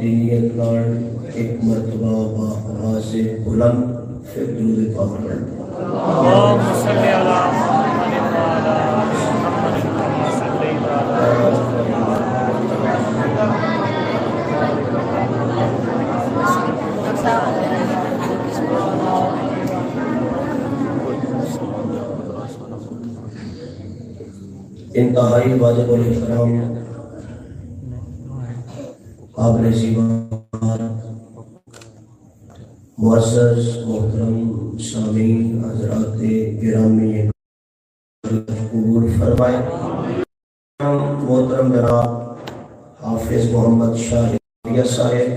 دینیت نال ایک مرتبہ با آواز بلند پھر درود پاک پڑھ اللهم صل علی محمد وعلی محمد كما صليت انتہائی واجب الاحترام قابل زیبا معزز محترم سامعین حضرات گرامی قبول فرمائے محترم جناب حافظ محمد شاہ صاحب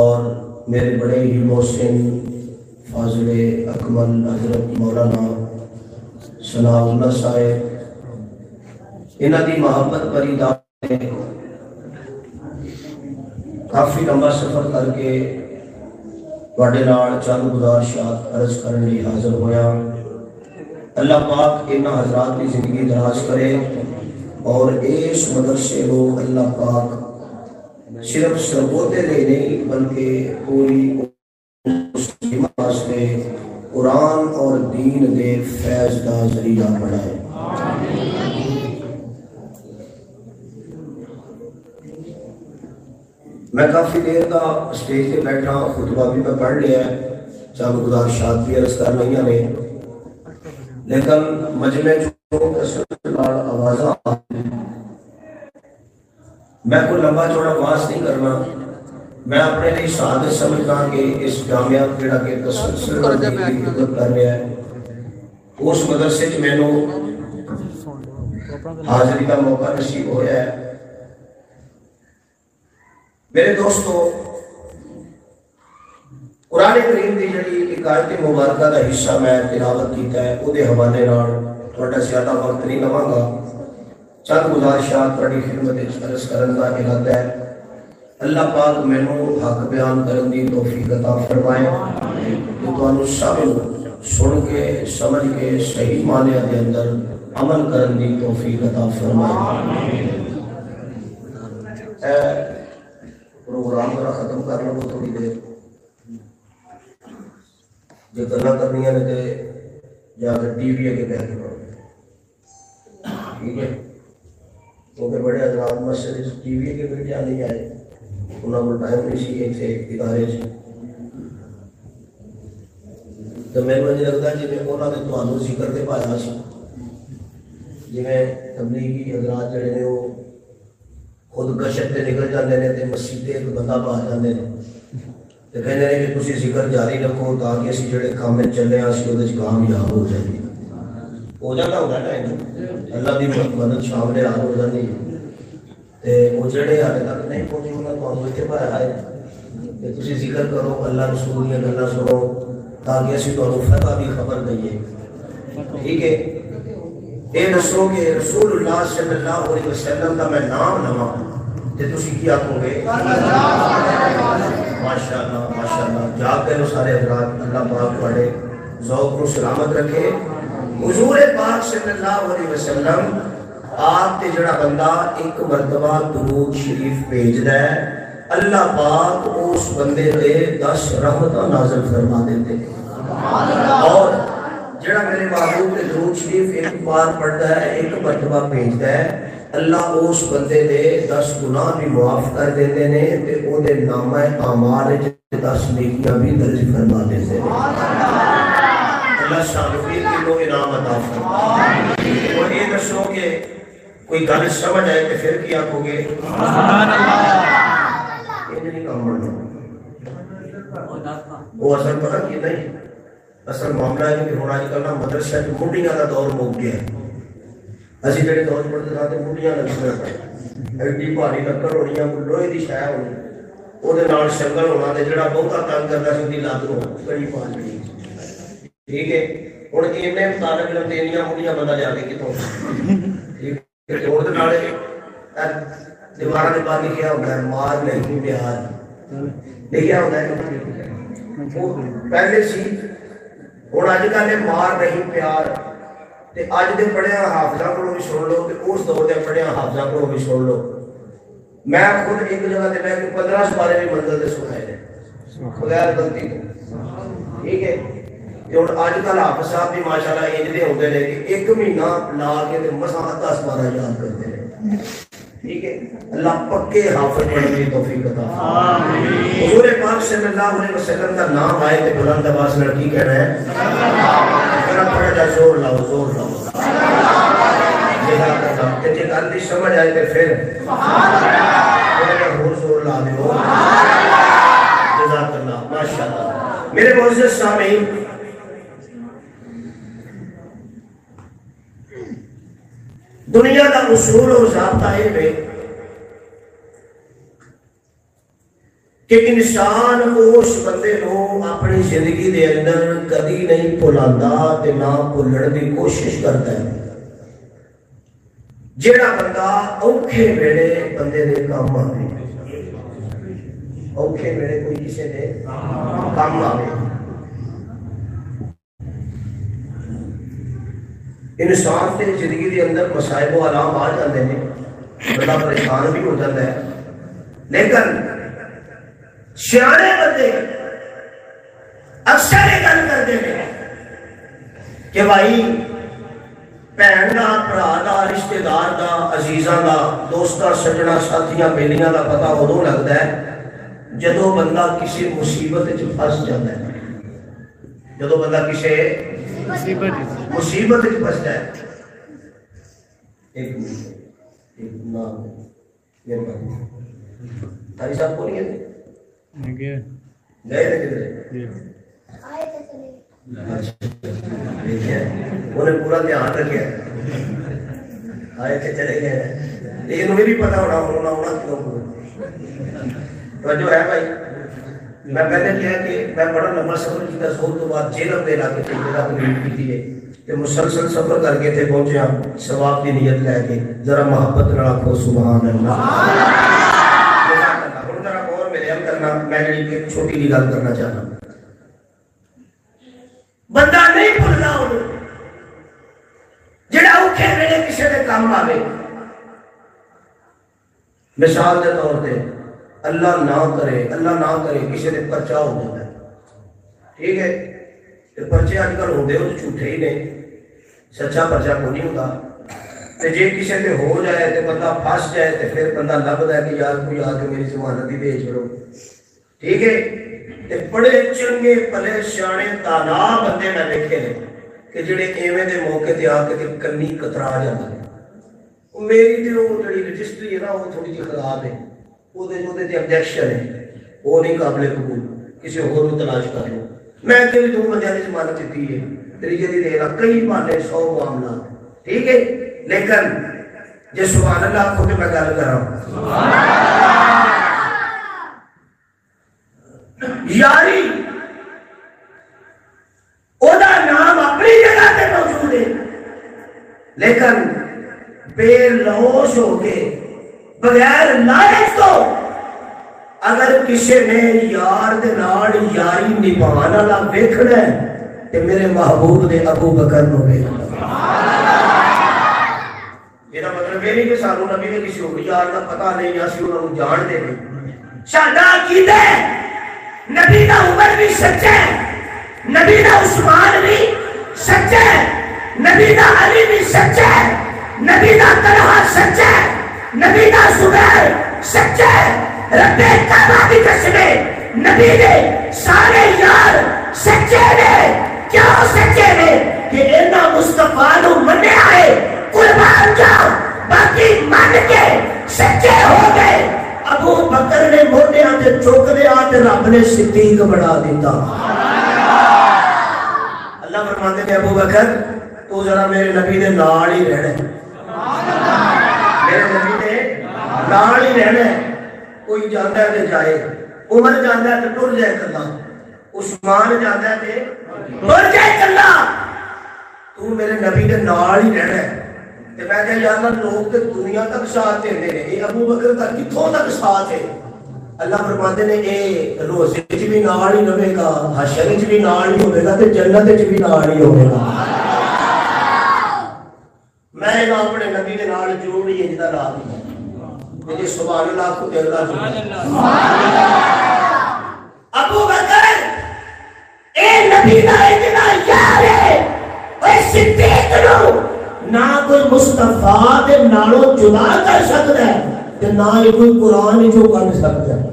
اور میرے بڑے ہی محسن فاضل اکمل حضرت مولانا ثناء اللہ صاحب انہاں دی محبت بری داد کافی لمبا سفر کر کے تواڈے نال چند گزارشات عرض کرنے لئی حاضر ہویا۔ اللہ پاک انہاں حضرات کی زندگی دراز کرے اور اس مدرسے کو اللہ پاک صرف سربوتے لے نہیں بلکہ پوری مسلمان واسطے قرآن اور دین دے فیض کا ذریعہ بنائے۔ میں کافی دیر کا اسٹیج پہ بیٹھا، خطبہ بھی میں پڑھ لیا ہے، چند گزارشات بھی عرض کر لئی نے، لیکن مجمع جو کثرت نال آوازاں میں کوئی لمبا چوڑا واز نہیں کرنا، میں اپنے لیے سعادت سمجھتا کہ اس جامعہ جڑا کہ تسلسل کی خدمت کر رہا ہے، اس مدرسے میں مینوں حاضری کا موقع نصیب ہویا ہے۔ میرے دوستو، قرآن کریم کی جڑی ایک آیت مبارکہ کا حصہ میں تلاوت کیتا ہے، وہ دے حوالے نال تھوڑا زیادہ وقت نہیں لواں گا، چند گزارشات تھوڑی خدمت عرض کرن کا ارادہ ہے۔ اللہ پاک مینوں حق بیان کرن دی توفیق عطا فرمائے کہ تانوں سب سن کے سمجھ کے صحیح معنی دے اندر عمل کرن دی توفیق عطا فرمائے۔ پروگرام ذرا ختم کر لو تھوڑی دیر، جو گلاں کرنیاں نے تے جا کے ٹی وی اگے بیٹھ جاؤ، ٹھیک ہے؟ کیونکہ بڑے حضرات مسجد ٹی وی اگے بیٹھے نہیں آئے، انہوں کو ٹائم نہیں سی ایک سے ادارے سے، تو میں مجھے لگتا ہے جی میں انہوں نے تمہوں ذکر دے پایا سی، جی میں تبلیغی حضرات جڑے نے وہ خود گشت تے نکل جاندے نے تے مسجد تے ایک بندہ باہر جاندے نے تے کہندے نے کہ تسی ذکر جاری رکھو تاکہ اسی جڑے کام میں چلے ہیں اسی اودے وچ کامیاب ہو جائیں، ہو جاتا ہوگا ٹائم، اللہ دی مدد شامل حال ہو جاتی ہے، تے وہ جڑے حالے تک نہیں پہنچے انہاں تانوں ایتھے باہر آئے کہ تسی ذکر کرو، اللہ رسول دیاں گلاں سنو تاکہ اسی تانوں فتح دی خبر دئیے، ٹھیک ہے؟ اے دسو کہ رسول اللہ صلی اللہ علیہ وسلم کا میں نام لواں تے تسی کیا کہو گے؟ ماشاءاللہ ماشاءاللہ، جا کے سارے حضرات اللہ پاک تواڈے ذوق کو سلامت رکھے۔ حضور پاک صلی اللہ علیہ وسلم آپ تے جڑا بندہ ایک مرتبہ درود شریف بھیجدا ہے، اللہ پاک اس بندے تے 10 رحمتاں نازل فرما دیتے ہیں، اور جڑا میرے محبوب نے درود شریف ایک بار پڑھتا ہے، ایک مرتبہ بھیجتا ہے، اللہ اس بندے دے 10 گناہ بھی معاف کر دیتے ہیں تے او دے نامہ اعمال وچ 10 نیکیاں بھی درج فرما دیتے ہیں۔ اللہ شامفین کو انعام عطا فرمائے۔ اور یہ دسو کہ کوئی گل سمجھ آئے کہ پھر کیا کہو گے؟ سبحان اللہ۔ یہ نہیں کام بڑھنا، وہ اصل پتہ کی نہیں، اصل معاملہ ہے کہ ہونا آج کل نا مدرسہ کی منڈیاں کا دور مک گیا ہے۔ اسی جڑے دور پڑھتے ساتھ منڈیاں لگنا پڑے، ایڈی بھاری لکڑ ہونی، لوہے دی شے ہونی، وہ شنگل ہونا تے جڑا بہت تنگ کرتا سی دی لت نو کڑی پا لینی، ٹھیک ہے؟ ہن اینے مطابق لمدینیاں منڈیاں بندہ جا کے کتوں، ٹھیک ہے؟ اور دے نال دیواراں دے پا لکھیا ہوندا ہے مار نہیں پیار، لکھیا ہوندا ہے پہلے سی، ہن اج کل مار نہیں پیار، تے اج دے پڑھیا حافظاں کولوں بھی سن لو تے اس دور دے پڑھیا حافظاں کولوں بھی سن لو، میں خود ایک جگہ تے بیٹھ کے 15 سپارے بھی منزل تے سنائے نے بغیر غلطی تو ٹھیک ہے. اور آج کل حافظ صاحب بھی ماشاءاللہ انجدے ہوتے ہیں کہ ایک مہینہ لا کے مساں 10 12 یاد کرتے ہیں. ٹھیک ہے. اللہ پکے حافظ بننے کی توفیق عطا فرمائے. حضور پاک صلی اللہ علیہ وسلم کا نام آئے تے بلند آواز میں کی کہنا ہے ذرا پڑھ جا زور لاؤ زور لاؤ. جزاک اللہ. تے جے گل دی سمجھ آئے تے پھر اور زور لا دیو. جزاک اللہ ماشاءاللہ. میرے معزز سامعین دنیا کا اصول اور ضابطہ یہ ہے کہ انسان اس بندے کو اپنی زندگی دے اندر کدی نہیں بھلاتا تے نہ بھولن دی کوشش کرتا ہے. جیڑا بندہ اوکھے ویلے بندے دے کام آوے اوکھے ویلے کوئی کسی دے کام آوے. انسان تے زندگی دے اندر مصائب و آلام آ جاندے ہیں بندہ پریشان بھی ہو جاتا ہے. لیکن سیانے بندے اکثر یہ گل کرتے ہیں کہ بھائی بہن دا بھرا دا رشتے دار دا عزیزاں دا دوستاں سجنا ساتھیاں بیلیاں دا پتہ ادوں لگتا ہے جدوں بندہ کسی مصیبت وچ پھس جاتا ہے. جدوں بندہ کسی مصیبت وچ پھسدا ہے. ایک نام تاری صاحب کو نہیں ہے گئے تھے کدھر انہیں پورا دھیان رکھا آئے تھے چلے گئے لیکن انہیں بھی پتا ہونا ہونا کیوں تو جو ہے بھائی میں پہلے کیا کہ میں بڑا لمبا سفر کیا سول تو بعد جیلم دے علاقے تھے جگہ تقریب کی تھی کہ مسلسل سفر کر کے تھے پہنچے ہم ثواب کی نیت لے کے ذرا محبت رکھو سبحان اللہ. میں ایک چھوٹی سی گل کرنا چاہتا ہوں. بندہ نہیں بھولنا انہوں جڑا اوکھے ویلے کسی دے کام آوے. مثال دے طور پہ اللہ نہ کرے کسی دے پرچہ ہو جاتا ہے. ٹھیک ہے. پرچے آج کل ہوندے وہ جھوٹے ہی نے سچا پرچہ کو نہیں ہوتا. جے کسی دے ہو جائے تو بندہ پھنس جائے تو پھر بندہ لبدا ہے کہ یار کوئی آ کے میری ضمانت ہی دے چھوڑو. ٹھیک ہے. بڑے چنگے بھلے سیانے تانا بندے میں دیکھے نے کہ جڑے ایویں دے موقع تے آ کے کنی کترا جاندے نے. میری تے وہ جڑی رجسٹری ہے نا وہ تھوڑی جی خراب ہے. وہ تے آبجیکشن ہے وہ نہیں قابل قبول. کسی اور کو تلاش کر لو. میں تے بھی 2 بندیاں دی ضمانت دتی ہے طریقے دی دے رہا کئی بہانے 100 معاملات. ٹھیک ہے. لیکن جے سبحان اللہ کو میں گل کراں یاری اودا نام اپنی جگہ تے موجود ہے لیکن بے لوش ہو کے بغیر لائق تو اگر کسی نے یار دے نال یاری نبھان والا ویکھنا ہے تے میرے محبوب دے ابو بکر نو ویکھ. میرا مطلب یہ نہیں کہ سانو نبی نے کسی اور یار کا پتہ نہیں یا سی انہوں جانتے نہیں. ساڈا عقیدہ ہے نبی دا عمر بھی سچا ہے نبی دا عثمان بھی سچا ہے نبی دا علی بھی سچا ہے نبی دا طلحہ سچا ہے نبی دا زبیر سچا ہے رب کعبہ کی قسم نبی دے سارے یار سچے نے. کیا سچے نے کہ انہاں مصطفیٰ نو منیا ہے قربان جاؤ باقی مان کے سچے ہو گئے. ابو بکر نے موٹے آتے چوک دے آتے رب نے صدیق بڑھا دیتا. اللہ فرماتے ہیں ابو بکر تو ذرا میرے نبی دے نال ہی رہنا ہے میرے نبی دے نال ہی رہنا ہے. کوئی جاتا ہے تے جائے عمر جاتا ہے تے ٹر جائے کلا عثمان جاتا ہے تے ٹر جائے کلا تو میرے نبی دے نال ہی رہنا ہے. میں کہا یا اللہ لوگ تے دنیا تک ساتھ دیندے نے اے ابو بکر کا کتھوں تک ساتھ ہے. اللہ فرماتے نے اے روزے وچ بھی نال ہی رہے گا حشر وچ بھی نال ہی ہوے گا تے جنت وچ بھی نال ہی ہوے گا. میں اپنے نبی دے نال جوڑ ہی جدا لا دی میری سبحان اللہ کو دے اللہ ابو بکر اے نبی دا اتنا یار ہے اے صدیق نو نہ کوئی مصطفیٰ دے نالوں جدا کر سکتا ہے کہ نہ ہی کوئی قرآن جو کر سکتا ہے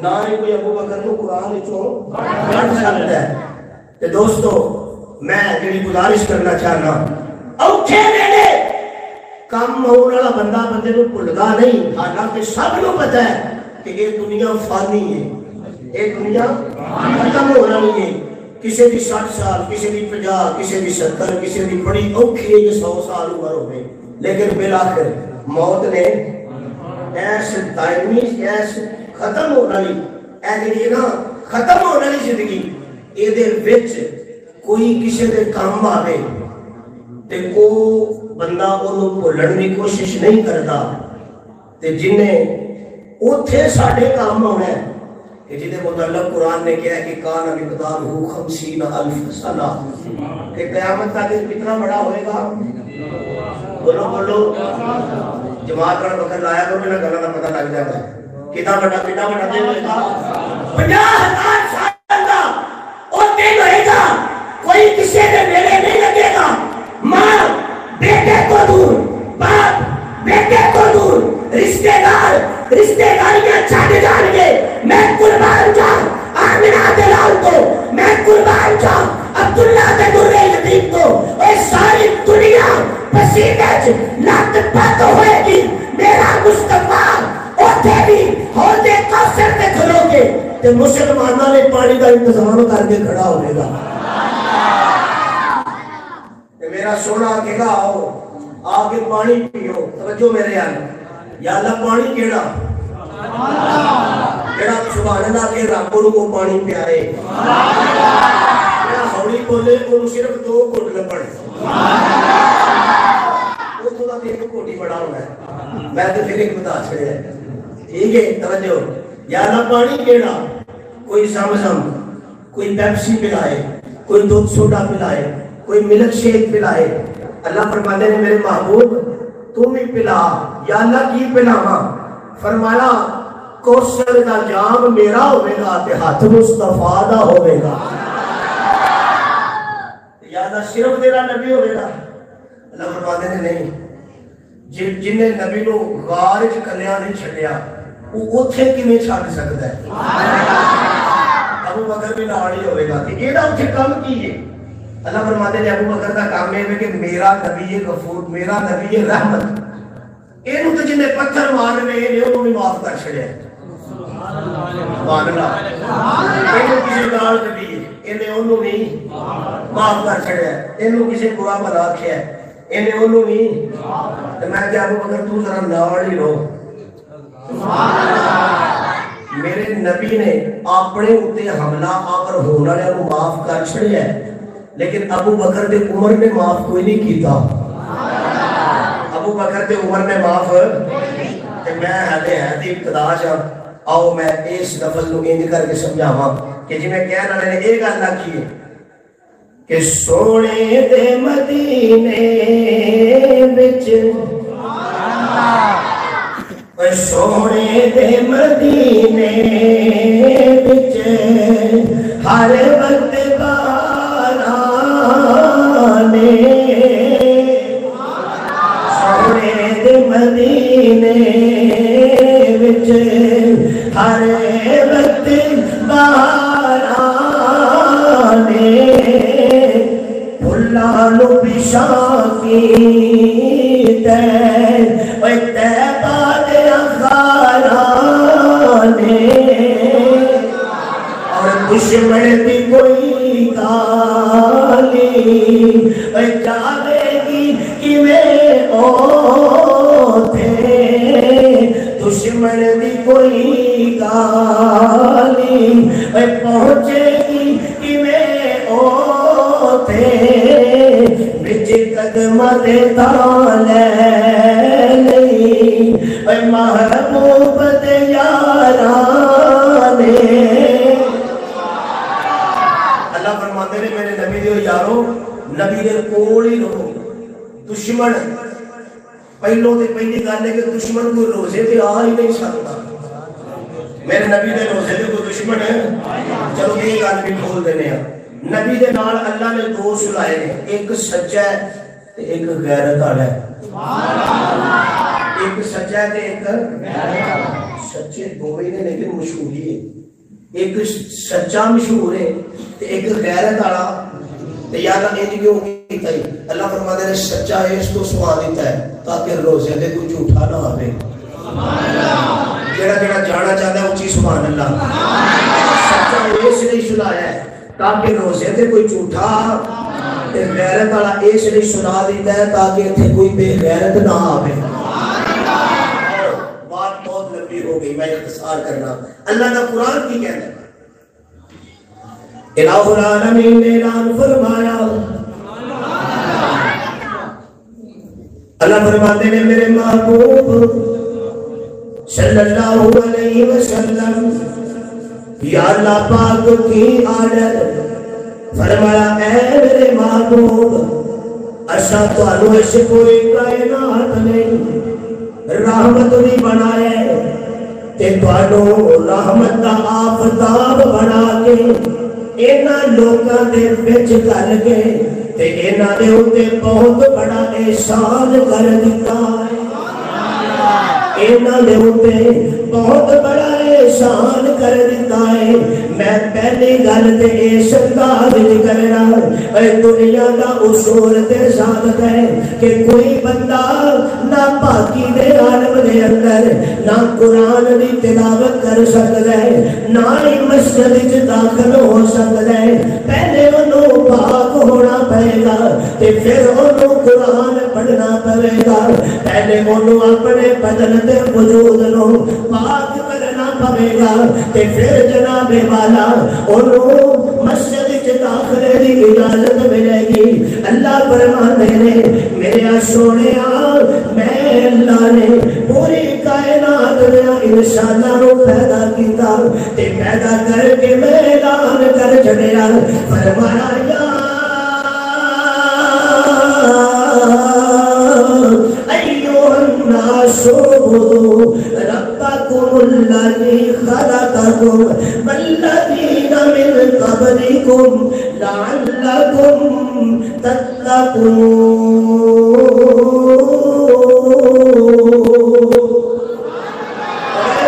نہ ہی کوئی ابو بکر کو قرآن جو کر سکتا ہے. کہ دوستو میں جڑی گزارش کرنا چاہنا اوکھے ویلے کم ہونے والا بندہ بندے کو بھلدا نہیں حالانکہ سب کو پتہ ہے کہ یہ دنیا فانی ہے یہ دنیا ختم ہو رہی ہے کسی بھی 60 سال کسی بھی 50 کسی بھی 70 کسی بھی بڑی اوکھی ہے 100 سال عمر ہوئے لیکن بالآخر موت نے ایسے دائمی ایسے ختم ہو رہی ایسی نا ختم ہو رہی زندگی یہ دے وچ کوئی کسی دے کام آوے تے کو بندہ انہوں بھولن کی کوشش نہیں کرتا تے جنہیں اوتھے ساڑھے کام ہونا ہے کہ جنہیں مطلب قرآن نے کہا ہے کہ کان مقدار ہو 50,000 سالہ کہ قیامت کا دن کتنا بڑا ہوئے گا بولو بولو جماعت کا وقت لایا کرو میرا گلا کا پتہ لگ جاتا ہے کتنا بڑا دن ہوئے گا 50,000 سال کا وہ دن ہوئے گا کوئی کسی نے میرے نہیں لگے گا ماں بیٹے کو دور باپ بیٹے کو دور رشتہ داریاں چھاڑ جان گے میں قربان جاؤں آمنہ دلال کو میں قربان جاؤں عبداللہ دے درے یتیم کو اے ساری دنیا پسینے لات پات ہوئے گی میرا مصطفیٰ اوٹھے بھی ہوتے کوثر میں کھلو گے کہ مسلمانہ نے پانی کا انتظام کر کے کھڑا ہونے گا میرا سونا کہے گا آگے پانی پیو توجہ میرے آنے یا اللہ پانی کیڑا کیڑا سبحان اللہ کے رابطوں کو پانی پیارے میرا ہوڑی بولے انہوں صرف 2 گھٹ لپڑ وہ تو دا دیکھ کوٹی بڑا ہونا ہے میں تو پھر ایک بتا چھڑے ہیں ٹھیک ہے توجہ یا اللہ پانی کیڑا کوئی زمزم کوئی پیپسی پلائے کوئی دودھ سوڈا پلائے کوئی ملک شیک پلائے اللہ فرماتے ہیں میرے محبوب تم ہی پلا یا اللہ کی پلاواں فرمایا کوثر دا جام میرا ہوئے گا تے ہاتھ مصطفیٰ دا ہوئے گا یا اللہ صرف تیرا نبی ہوئے گا اللہ فرماتے ہیں نہیں جنہیں نبی نو غارج کلیاں نہیں چھڑیا وہ اتھے کی نہیں چھاڑ سکتا ہے ابو بکر بھی ناڑی ہوئے گا کہ یہ دا اتھے کم کیے اللہ فرماتے ہیں ابو بکر کا کام ہے کہ میرا نبی غفور میرا نبی رحمت انہوں تو جنہیں پتھر مار میں انہوں نے معاف کر چھڑے سبحان اللہ انہوں کسی نال نبی انہوں نے معاف کر چھڑے انہوں کسی برا بلا کیا انہوں نے تو میں کہا ابو بکر تو ذرا نال ہی رہو میرے نبی نے اپنے اتے حملہ آکر ہونا نے انہوں معاف کر چھڑے ہیں لیکن ابو بکر دے عمر نے معاف کوئی نہیں کیتا ابو بکر دے عمر نے معاف کہ میں ہلے حدی ابتدا جا آؤ میں اس لفظ نو انج کر کے سمجھاواں کہ جی میں کہنا نے ایک اللہ کی کہ سونے دے مدینے بچ سونے دے مدینے بچ ہر وقت سونے دے مدینے وچ ہر وقت بارانے پھلاں نو پیشاں کیتے اوے تیبہ دے اخارانے اور دشمن دی کوئی گالی اے جاوے گی کہ میں اوتھے دشمن دی کوئی گالی اے پہنچے گی کہ میں اوتھے بچ قدم دے تالے لئی اے محبوب دے یارانے فرماتے ہیں میرے نبی دیو یارو نبی دے کول ہی رہو دشمن پہلو تے پہلی گل ہے کہ دشمن کو روزے تے آ ہی نہیں سکتا. میرے نبی دے روزے تے کوئی دشمن ہے؟ چلو یہ گل بھی کھول دینے ہیں. نبی دے نال اللہ نے دو سلائے ہیں، ایک سچا ہے تے ایک غیرت والا ہے. ایک سچا ہے تے ایک سچے دو ہی نے لیکن مشہوری ہے. ایک سچا مشہور ہے تے ایک غیرت والا. تے یاد انج کیوں کیتا ہے؟ اللہ فرماتا ہے سچا ہے اس کو سوا دیتا ہے تاکہ روزے تے کوئی جھوٹا نہ آوے. سبحان اللہ. جڑا جڑا جانا چاہتا ہے اونچی سبحان اللہ. سچا اس لیے سلایا ہے تاکہ روزے تے کوئی جھوٹا تے غیرت والا اس لیے سنا دیتا ہے تاکہ اتنے کوئی بے غیرت نہ آوے. بات بہت لمبی ہو گئی، میں اختصار کرنا. اللہ کا قرآن کی کہتا ہے الہ العالمین نے اعلان فرمایا. اللہ فرماتے ہیں میرے محبوب صلی اللہ علیہ وسلم یا اللہ پاک کی عادت فرمایا اے میرے محبوب اسا تانوں اس پوری کائنات نے رحمت نہیں بنایا تے تانوں رحمت دا آفتاب بنا کے انہاں لوکاں دے وچ گل کے تے انہاں دے اوتے بہت بڑا احسان کر دتا ہے. انہاں دے اوتے بہت بڑا احسان کر دیتا ہے. میں پہلی گل تے اس انداز وچ کرنا اے دنیا دا اصول تے ثابت ہے کہ کوئی بندہ نہ پاکی دے عالم دے اندر نہ قرآن دی تلاوت کر سکتا ہے نہ ہی مسجد وچ داخل ہو سکتا ہے. پہلے انہوں پاک ہونا پڑے گا تے پھر انہوں قرآن پڑھنا پڑے گا. پہلے انہوں اپنے بدن تے وجود نو پاک کرنا پڑے گا تے پھر جناب والا انہوں مسجد وچ داخلے دی اجازت ملے گی. اللہ فرماتے ہیں میرے سونیا میں اللہ نے پوری کائنات میں انساناں نو پیدا کیتا تے پیدا کر کے میں اعلان کر چھڑیا. فرمایا یا ایھا الناس اعبدوا ربکم الذی خلقکم والذین من قبلکم لعلکم تتقون.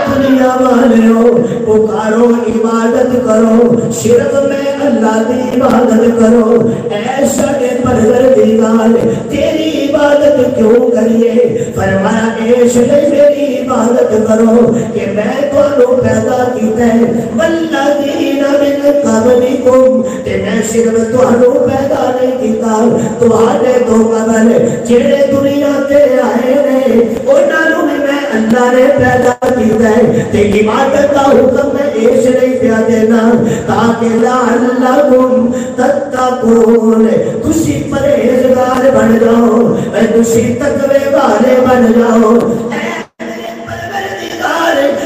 دنیا والو پکارو عبادت کرو صرف میں اللہ کی عبادت کرو. اے ساڈے پروردگار تیری عبادت کیوں کریے؟ فرمایا اس لیے میری عبادت کرو کہ میں تانوں پیدا کیتا ہے والذین من قبلکم تے میں صرف تانوں پیدا نہیں کیتا تواڈے تو قبل جڑے دنیا تے آئے نے انہاں نوں بھی میں اللہ نے پیدا کیتا ہے تے عبادت کا حکم میں اس لیے پیا دینا تاکہ لعلکم تتقون تسی پرہیزگار بن جاؤ تسی تقوی والے بن جاؤ.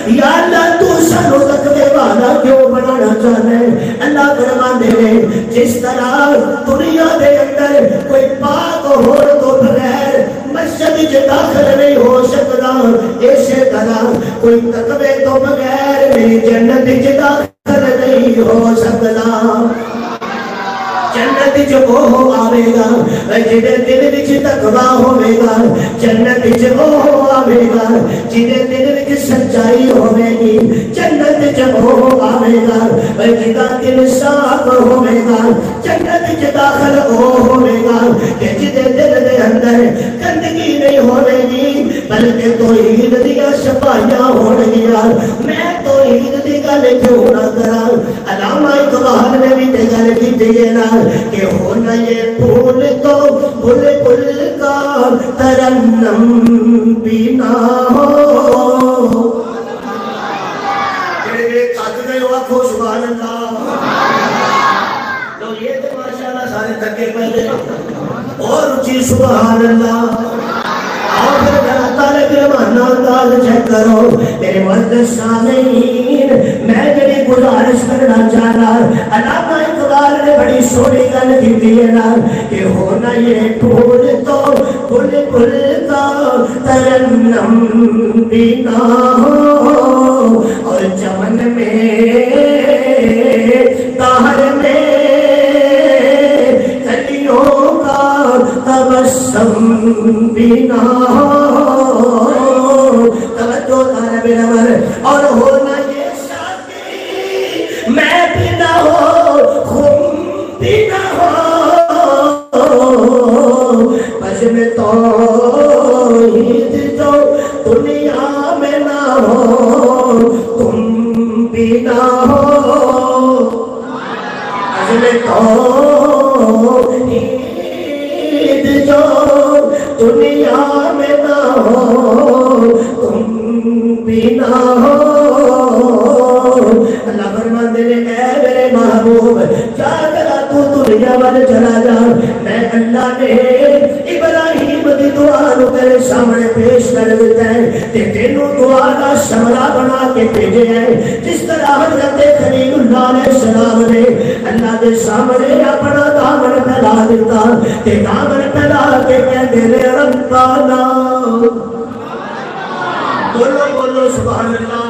یا اللہ تو سانو تقوی والا کیوں بنانا چاہتا ہے؟ اللہ فرماتے ہیں جس طرح دنیا دے اندر کوئی پاک ہو تو بغیر مسجد وچ داخل نہیں ہو سکتا اسی طرح کوئی تقوی تو بغیر جنت وچ داخل نہیں ہو سکتا. جنت جو وہ آوے گا جنہیں دل وچ تقوی ہوے گا. جنت جو وہ آوے گا جنہیں دل وچ سچائی ہوے گی. جنت جو وہ آوے گا جنہاں دل صاف ہوے گا. جنت وچ داخل وہ ہوے گا کہ جدے دل دے اندر گندگی نہیں ہوے گی بلکہ توحید دیاں صفائیاں ہون گیاں. میں توحید دی گل کیوں نہ کراں؟ علامہ اقبال نے بھی تے گل کیتی ہے نا کہ ہونا یہ پھول تو بلبل کا ترنم بھی نہ ہو. جڑے کھج گئے ہو آکھو سبحان اللہ. لوگ یہ تو ماشاءاللہ سارے تھکے پہلے اور اونچی سبحان اللہ. آپ پھر طالب علم مانا انداز چیک کرو میرے معزز سامعین میں جڑی گزارش کرنا چاہنا علامہ اقبال نے بڑی سونی گل کی ہے نا کہ ہونا یہ پھول تو بلبل کا ترنم بھی نہ ہو اور چمن میں تاہر میں کلیوں کا تبسم بھی نہ ہو توجہ طالب نمر اور ہونا یہ شادی میں بھی نہ ہو خم بھی نہ ہو بجم توحید جو دنیا میں نہ ہو تم بھی نہ ہو بجم توحید جو دنیا میں نہ ہو تم بھی نہ ہو اللہ فرماتے ہیں اے میرے محبوب کیا کرا تو دنیا والے چلا جا میں اللہ نے ابراہیم دی دعا نو تیرے سامنے پیش کر دیتا ہے تے تینوں دعا کا شملہ بنا کے بھیجے ہے جس طرح حضرت خلیل اللہ علیہ السلام نے اللہ کے سامنے اپنا دامن پھیلا دیتا تے دامن پھیلا کے کہتے ہیں ربنا بولو بولو سبحان اللہ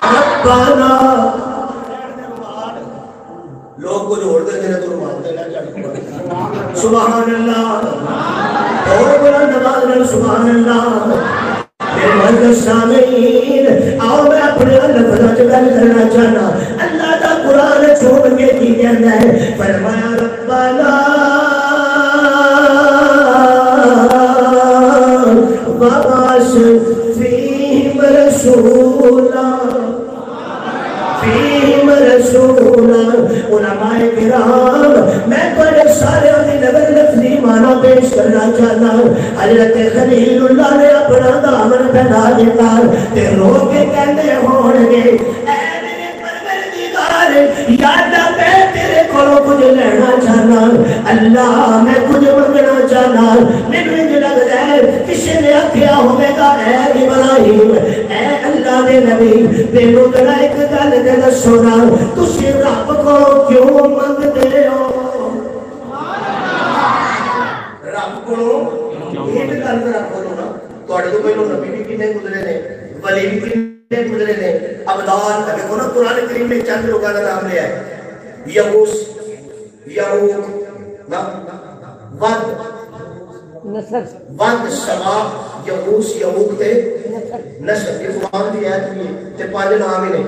ربنا لوگ کو جوڑ دے جنہیں تو مانتے ہیں سبحان اللہ اور بلا نواز رہا سبحان اللہ میرے معزز سامعین آؤ میں اپنے لفظہ چکل کرنا چاہنا اللہ کا قرآن چھوڑ کے کی کہنا ہے فرمایا ربنا وَبَعَثْ فِيهِمْ رَسُولًا علماء کرام میں بڑے سارے دی نظر لفظی معنی پیش کرنا چاہنا حضرت خلیل اللہ نے اپنا دامن پھیلا دیتا تے رو کے کہنے ہونگے اے میرے پروردگار یا اللہ میں تیرے کولوں کچھ لینا چاہنا اللہ میں کچھ منگنا چاہنا میرے لگ رہا ہے کسی نے کیا ہوگا اے ابراہیم اے اللہ دے نبی میرے ذرا ایک گل تے دسو نا تسی رب کو کیوں منگتے ہو رب کو یہ گل ذرا بولو نا تواڈے تو پہلو نبی بھی کنے گزرے نے ولی بھی کنے گزرے نے ابدال دیکھو نا قرآن کریم میں چند لوگوں کا نام لیا ہے یغوث یعوق ود ود سما یغوث یعوق تے نصر یہ قرآن دی آیت بھی تے پانچ نام ہی نے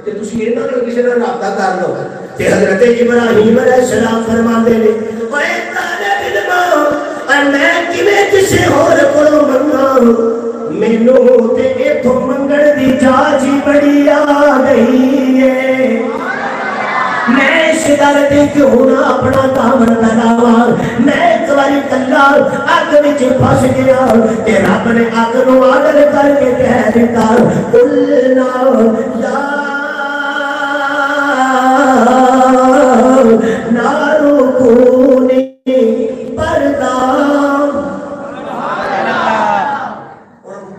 تے تسی انہاں نال کسے نال رابطہ کر لو تے حضرت ابراہیم علیہ السلام فرماندے نے اے طالب علم میں کیویں کسے ہور کولوں منگاں مینوں تے ایتھوں منگن دی جاجی بڑی آ گئی ہے میں اس درد کیوں نہ اپنا دامن پھیلاواں میں ایک باری کلا اگ وچ پھس گیا تے رب نے اگ نو آدر کر کے کہہ دیتا قلنا یا نار کونی بردا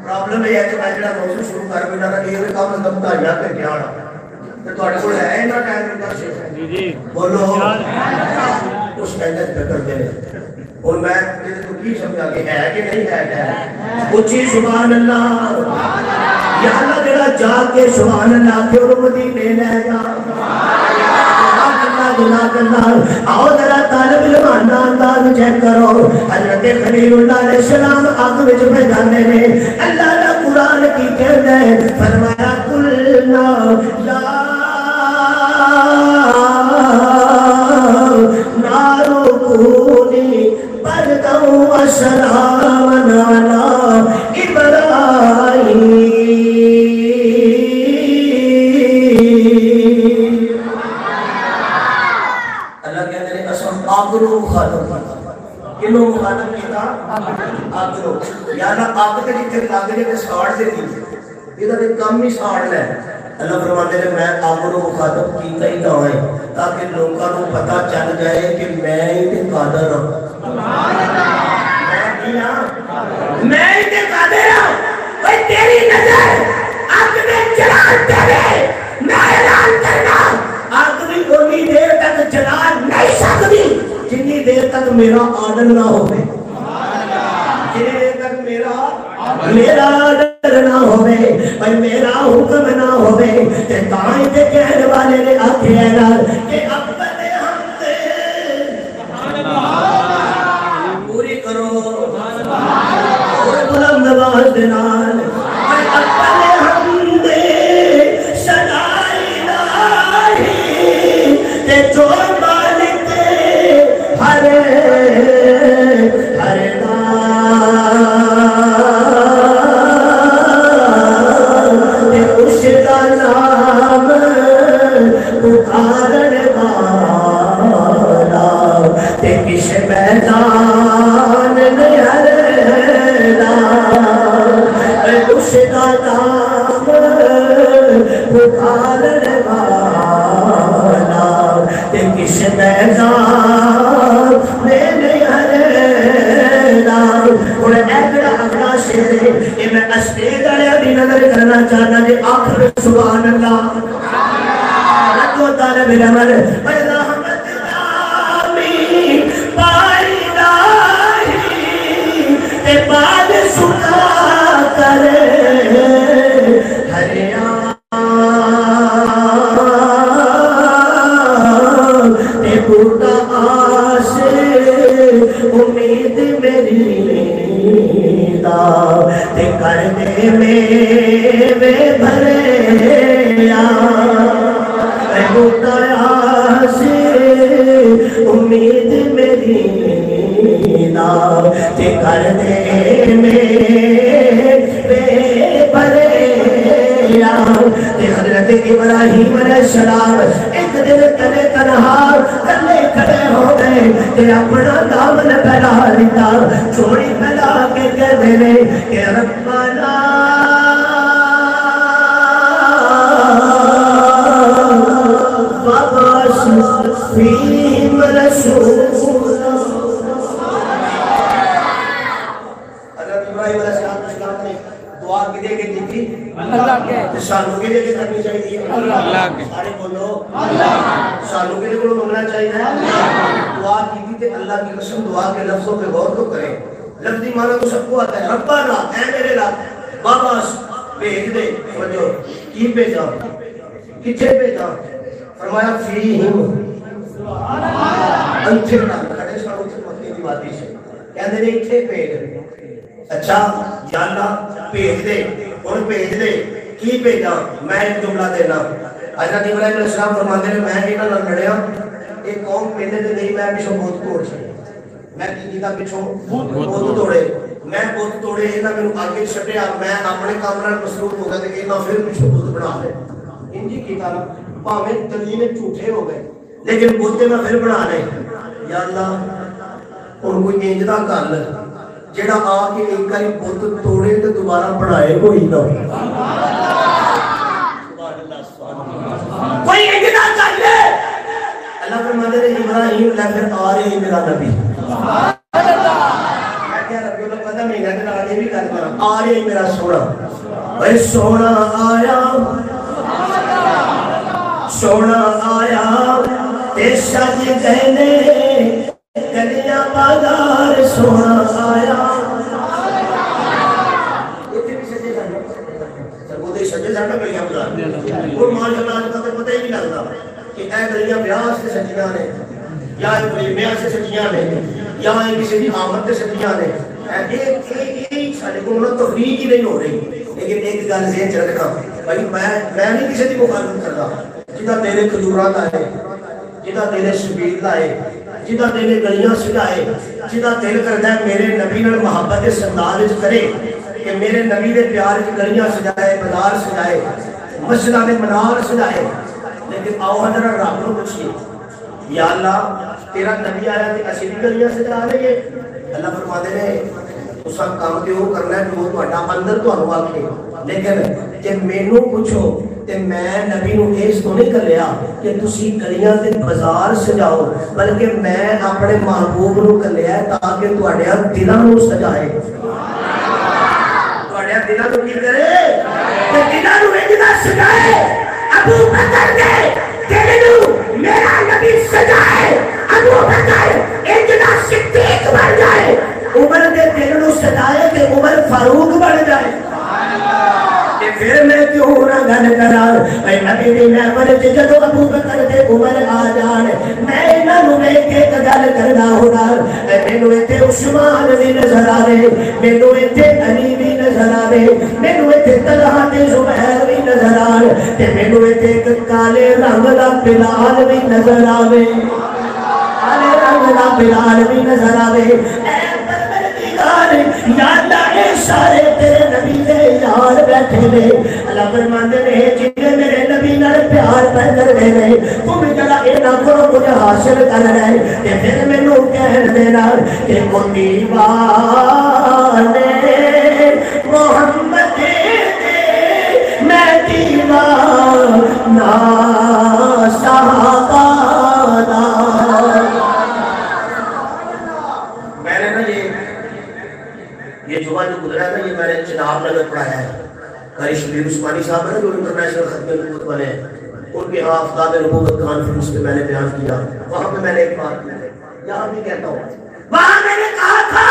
پرابلم ہے کہ میں جڑا موضوع شروع کر بیٹھا تھا یہ کام دبتا یا کہ کیا ہونا تواڈے کول ہے نا ٹائم جی جی بولو اس ٹائم پہ کرتے ہیں اور میں تو کی سمجھا کہ ہے کہ نہیں ہے اونچی سبحان اللہ یا اللہ جڑا جا کے سبحان اللہ کے مدینے لے جا آؤ ذرا طالب علم انداز چیک کرو حضرت خلیل اللہ علیہ السلام آگ وچ بھیجاندے نے اللہ کا قرآن کی کہندا ہے فرمایا قلنا لا نار کونی بردا وسلاما علی ابراہیم آگرو مخاطب کنوں مخاطب کیتا آگرو یعنی آگ کے جتنے لاغے نے ساڑ دے دی یہ تو کم ہی ساڑ لے اللہ فرماتے ہیں میں آگرو مخاطب کیتا ہی نہ ہے تاکہ لوگوں کو پتا چل جائے کہ میں ہی قادر ہوں میں ہی قادر ہوں تیری نظر اگ میں جلال دے میں اعلان کرنا اگ بھی اتنی دیر تک جلا نہیں سکتی جتنی دیر تک میرا آڈر نہ ہوئے جتنی دیر تک میرا آڈر نہ ہوئے پر میرا حکم نہ ہوئے تے تائیں تے کہنے والے نے آکھے اعلان کہ اول حمد پوری کرو بلند آواز دے نال اول حمد سنائی الہی تے جو مالک ہر تے اس کا نام پکارن والا تے کس میدان میں ہرنا اس کا نام پکارن والا تے کس میدان میں ہرنا اور ایکڑا اگلا شیر یہ میں اسٹیج والے بھی نظر کرنا چاہنا کہ آخر سبحان اللہ رکھو طالب العمل پیدا حمد آمین پائی لاہی تے بعد سنا کرے ہریان تے بوٹا آسے امید میری تے کر دے میں بھرے اے بوٹا سے امید میری تے کر دے میں بھرے تے حضرت ابراہیم علیہ السلام ایک دن تلے تنہا تلے کھڑے ہو گئے تے اپنا دامن پھیلا لیتا چوڑی پھیلا کے کہتے ہیں کہ ربنا وابعث فیہم رسولا حضرت ابراہیم علیہ السلام نے دعا کدے کی تھی اللہ کے سانو کے لیے کرنی چاہیے اللہ کے سارے بولو اللہ سانو کے لیے کو منگنا چاہیے دعا کی تھی اللہ کی قسم دعا کے لفظوں پہ غور تو کریں لفظی معنی تو سب کو آتا ہے ربنا اے میرے رب بابا بھیج دے سمجھو کی بھیجا کتھے بھیجا فرمایا فیہم انتھے کھڑے سانو سے مکی دی باتیں سے کہتے ہیں اتھے بھیج اچھا یا اللہ بھیج دے اور بھیج دے کی بھیجا میں ایک جملہ دینا حضرت ابراہیم علیہ السلام فرماتے ہیں میں ایک نہ لڑیا ایک قوم پہلے دے نہیں میں پیچھوں بہت توڑ چڑھے میں کی دا پیچھوں بہت توڑے میں بہت توڑے انہاں مینوں آگے چھڈیا میں اپنے کام نال مصروف ہو گیا تے انہاں پھر پیچھوں بہت بنا لے انجی کیتا نا بھاویں دلیل جھوٹے ہو گئے لیکن بہت میں پھر بنا لے یا اللہ ہن کوئی انج دا کر جڑا آ کے ایک باری بت توڑے تے دوبارہ بنائے کوئی نہ کوئی انج دا کر لے اللہ فرماتے ہیں ابراہیم لے پھر آ رہے ہیں میرا نبی سبحان اللہ میں کیا ربی اللہ پتہ نہیں ہے کہ آج بھی کرتا آ رہے ہیں میرا سونا اے سونا آیا سونا آیا تے سج کہنے گلیاں بازار سونا آیا اتنے بھی سجے سن وہ دے سجے سن گلیاں بازار وہ ماشاء اللہ آج کا پتہ ہی نہیں لگتا کہ اے گلیاں بیاہ سے سجیاں نے یا ولیمے سے سجیاں نے یا کسی کی آمد سے سجیاں نے ایک سارے کو انہوں تفریق ہی نہیں ہو رہی لیکن ایک گل ذہن چ رکھا بھائی میں نہیں کسی کی مخالفت کرتا جدا تیرے کھجورات آئے جدا تیرے شبیر لائے جدا تیرے گلیاں سجائے جدا دل کرتا ہے میرے نبی نال محبت سردار کرے کہ میرے نبی دے پیار کی گلیاں سجائے بازار سجائے مسجداں دے منار سجائے لیکن آؤ حضرت رب نو پوچھیے یا اللہ تیرا نبی آیا تے اسی بھی گلیاں سجا لیں اللہ فرماتے ہیں اس کام تے وہ کرنا ہے جو تہاڈا اندر تانوں آکھے لیکن جے مینوں پوچھو تے میں نبی نو اس تو نہیں کلیا کہ تسی گلیاں تے بازار سجاؤ بلکہ میں اپنے محبوب نو کلیا تاکہ تہاڈے دلاں نو سجائے تہاڈے دلوں کو کی کرے تے دلوں نو اتنا سجائے ابو بکر نے دل نو میرا نبی سجائے ابو بکر اتنا صدیق بن جائے عمر دے دل نو سجائے تے عمر فاروق بن جائے پھر میں کیوں نہ گل کراں اے نبی دی نعمت جدوں ابو بکر تے عمر آ جان میں انہاں نوں ویکھ کے گل کرنا ہونا مینوں ایتھے عثمان بھی نظر آوے مینوں ایتھے علی بھی نظر آوے مینوں ایتھے طلحہ تے زبیر بھی نظر آن تے مینوں ایتھے کالے رنگ دا بلال بھی نظر آوے کالے رنگ دا بلال بھی نظر آوے یا اللہ اے سارے تیرے نبی دے یار بیٹھے نے اللہ فرماندے نے جنہیں میرے نبی نال پیار پیدا کرے نے تم جڑا انہاں کولوں کچھ حاصل کر رہے تے پھر مینوں کہن دینا کہ کو دیوانے محمد دے میں دیوانہ صحابہ دا یہ جمعہ جو گزرا ہے یہ میں نے چناب نگر پڑھایا ہے قاری شبیر عثمانی صاحب ہیں جو انٹرنیشنل ختم نبوت والے ہیں ان کے ہاں آفتاب نبوت کانفرنس پہ میں نے بیان کیا وہاں پہ میں نے ایک بات کی یہاں بھی کہتا ہوں وہاں میں نے کہا تھا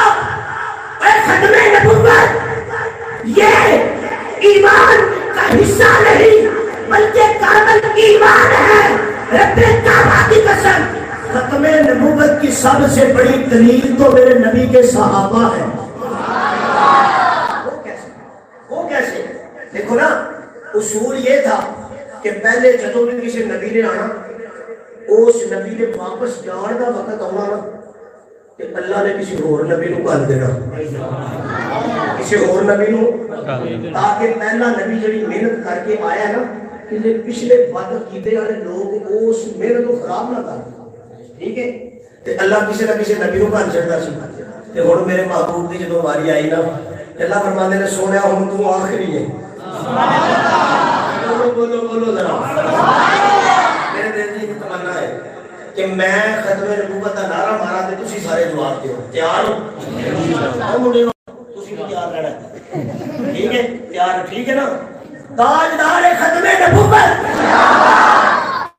اے ختم نبوت یہ ایمان کا حصہ نہیں بلکہ کامل ایمان ہے رب کعبہ کی قسم ختم نبوت کی سب سے بڑی دلیل تو میرے نبی کے صحابہ ہیں دیکھو نا اصول یہ تھا کہ پہلے جدوں بھی کسی نبی نے آنا اس نبی نے واپس جان کا وقت آنا نا کہ اللہ نے کسی اور نبی نو کر دینا کسی اور نبی نو تاکہ پہلا نبی جڑی محنت کر کے آیا نا کہ پچھلے وقت کیتے والے لوگ اس محنت کو خراب نہ کر ٹھیک ہے تے اللہ کسی نہ کسی نبی نو کر چڑھتا سی تے ہن میرے محبوب دی جدوں واری آئی نا اللہ فرماندے نے سونیا ہن تو آخری ہے بولو بولو بولو ذرا میرے دل کی تمنا ہے کہ میں ختم نبوت کا نعرہ مارا تے تسی سارے جواب دیو تیار ہو منڈے تسی بھی تیار رہنا ٹھیک ہے تیار ٹھیک ہے نا تاجدار ختم نبوت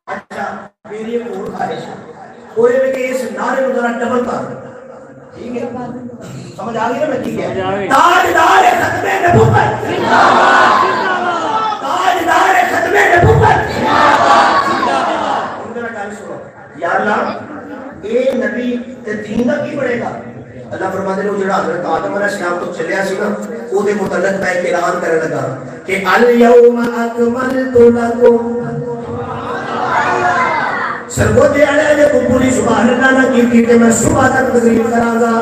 اچھا میری ایک اور خواہش ہے کوئی بھی کہ اس نعرے کو ذرا ڈبل کر ٹھیک ہے سمجھ آ گئی نا میں ٹھیک ہے تاجدار ختم نبوت تاجدار ختم نبوت میرا گل سنو یا اللہ اے نبی تے دین دا کی بڑے گا اللہ فرماتے ہیں جڑا حضرت آدم علیہ السلام تو چلیا سی نا او دے متعلق میں ایک اعلان کرنے لگا کہ الیوم اکملت لکم سرگو دے آلے آجے کو پوری سبحان اللہ نہ کی کہ میں صبح تک تقریر کراں گا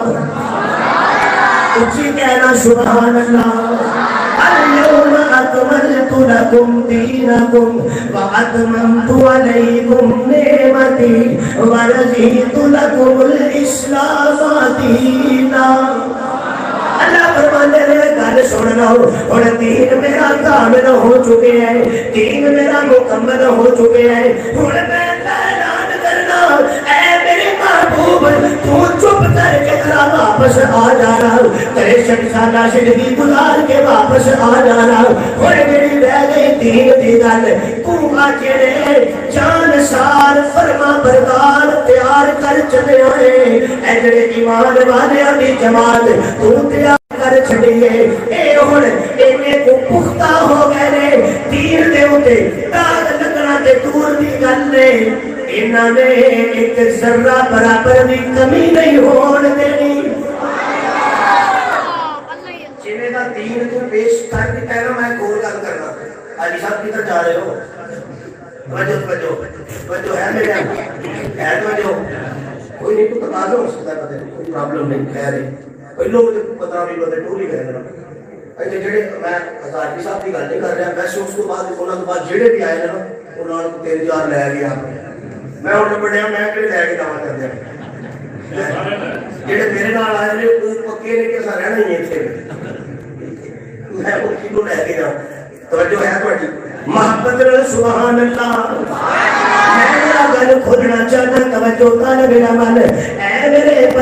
اچھی کہنا سبحان اللہ اليوم اکملت لکم دینکم واتممت علیکم نعمتی ورضیت لکم الاسلام دینا اللہ فرمانے نے گل سننا اور دین میرا کامل ہو چکے ہیں دین میرا مکمل ہو چکے ہیں اور میں اعلان کرنا اے میرے محبوب تو چپ کر کے ذرا واپس آ جانا تیرے شمشانہ زندگی گزار کے واپس آ جانا اور میری رہ گئی دین دی گل تو آجے جان سار فرما بردار تیار کر چلے آئے اے جڑے ایمان والے دی جماعت تو تیار کر چھڑیے اے ہن اینے کو پختہ ہو گئے نے دین دے اوتے داغ لگنا تے دور دی گل نے انہاں نے ایک ذرہ برابر بھی کمی نہیں ہون دینی جویں دا دین تو پیش کر کے پہلا میں کول گل کرنا علی صاحب کدھر جا رہے ہو توجہ ہے میرے ہے توجہ کوئی نہیں تو بتا دو اس کا کوئی پرابلم نہیں خیر ہے کوئی لوگ 15 بھی بندے ٹولی کرے نا اچھا جڑے میں ہزار صاحب کی گل نہیں کر رہا ویسے اس کو بعد انہاں کے بعد جڑے بھی آئے نا انہاں کو 3000 لے گیا میں ان بڑے میں کہ لے کے دعوت کر دیا جڑے میرے نال آئے نے وہ پکے نے کہ سارے رہنا ہی ایتھے میں وہ کینو لے گیا توجہ ہے تہاڈی محبت سبحان اللہ میں گل کھولنا چاہتا توجہ کر میرا من اے میرے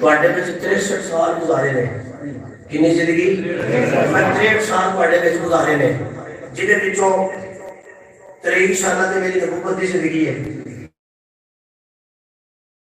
ਤੁਹਾਡੇ ਵਿੱਚ 63 ਸਾਲ ਗੁਜ਼ਾਰੇ ਨੇ ਕਿੰਨੀ ਜ਼ਿੰਦਗੀ ਮੈਂ 63 ਸਾਲ ਤੁਹਾਡੇ ਵਿੱਚ ਗੁਜ਼ਾਰੇ ਨੇ ਜਿਹਦੇ ਵਿੱਚੋਂ 23 ਸਾਲਾਂ ਤੇ ਮੇਰੀ ਨਬੂਵਤ ਦੀ ਜ਼ਿੰਦਗੀ ਹੈ